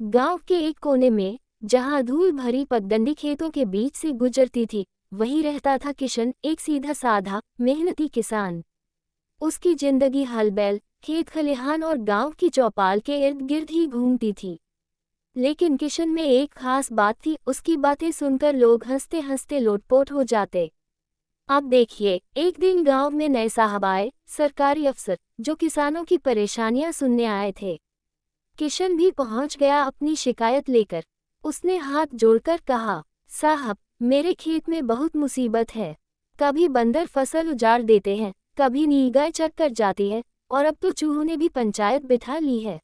गांव के एक कोने में, जहां धूल भरी पगडंडी खेतों के बीच से गुजरती थी, वहीं रहता था किशन, एक सीधा साधा मेहनती किसान। उसकी जिंदगी हल बैल, खेत खलिहान और गांव की चौपाल के इर्द गिर्द ही घूमती थी। लेकिन किशन में एक खास बात थी, उसकी बातें सुनकर लोग हंसते हंसते लोटपोट हो जाते। अब देखिए, एक दिन गांव में नए साहब आए, सरकारी अफसर, जो किसानों की परेशानियां सुनने आए थे। किशन भी पहुंच गया अपनी शिकायत लेकर। उसने हाथ जोड़कर कहा, साहब, मेरे खेत में बहुत मुसीबत है। कभी बंदर फसल उजाड़ देते हैं, कभी नीलगाय चर कर जाती है, और अब तो चूहों ने भी पंचायत बिठा ली है।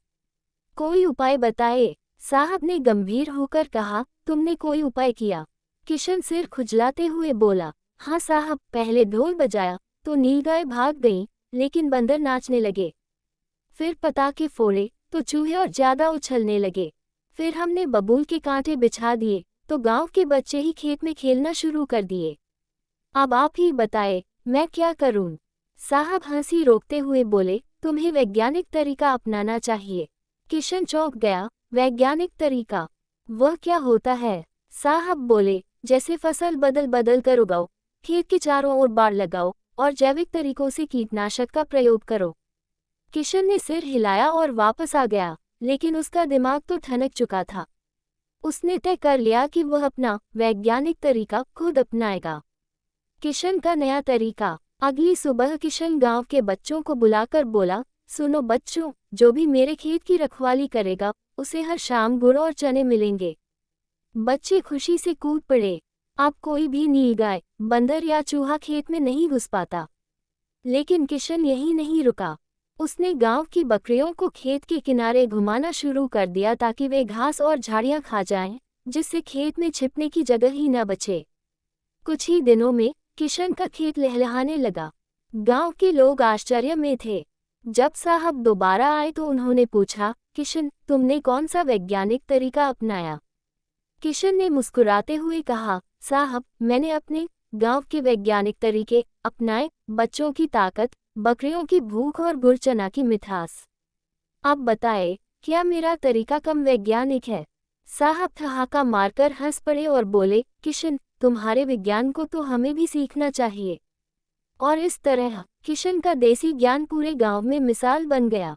कोई उपाय बताए। साहब ने गंभीर होकर कहा, तुमने कोई उपाय किया? किशन सिर खुजलाते हुए बोला, हाँ साहब, पहले ढोल बजाया तो नीलगाय भाग गईं, लेकिन बंदर नाचने लगे। फिर पटाखे फोड़े तो चूहे और ज्यादा उछलने लगे। फिर हमने बबूल के कांटे बिछा दिए तो गांव के बच्चे ही खेत में खेलना शुरू कर दिए। अब आप ही बताए, मैं क्या करूं? साहब हंसी रोकते हुए बोले, तुम्हें वैज्ञानिक तरीका अपनाना चाहिए। किशन चौंक गया, वैज्ञानिक तरीका? वह क्या होता है? साहब बोले, जैसे फसल बदल बदल कर उगाओ, खेत के चारों ओर बाड़ लगाओ, और जैविक तरीकों से कीटनाशक का प्रयोग करो। किशन ने सिर हिलाया और वापस आ गया, लेकिन उसका दिमाग तो ठनक चुका था। उसने तय कर लिया कि वह अपना वैज्ञानिक तरीका खुद अपनाएगा। किशन का नया तरीका। अगली सुबह किशन गांव के बच्चों को बुलाकर बोला, सुनो बच्चों, जो भी मेरे खेत की रखवाली करेगा, उसे हर शाम गुड़ और चने मिलेंगे। बच्चे खुशी से कूद पड़े। अब कोई भी नीलगाय, बंदर या चूहा खेत में नहीं घुस पाता। लेकिन किशन यही नहीं रुका। उसने गांव की बकरियों को खेत के किनारे घुमाना शुरू कर दिया ताकि वे घास और झाड़ियां खा जाएं, जिससे खेत में छिपने की जगह ही न बचे। कुछ ही दिनों में किशन का खेत लहलहाने लगा। गांव के लोग आश्चर्य में थे। जब साहब दोबारा आए तो उन्होंने पूछा, किशन, तुमने कौन सा वैज्ञानिक तरीका अपनाया? किशन ने मुस्कुराते हुए कहा, साहब, मैंने अपने गांव के वैज्ञानिक तरीके अपनाए, बच्चों की ताकत, बकरियों की भूख और गुड़ चना की मिठास। अब बताए, क्या मेरा तरीका कम वैज्ञानिक है? साहब ठहाका मारकर हंस पड़े और बोले, किशन, तुम्हारे विज्ञान को तो हमें भी सीखना चाहिए। और इस तरह किशन का देसी ज्ञान पूरे गांव में मिसाल बन गया।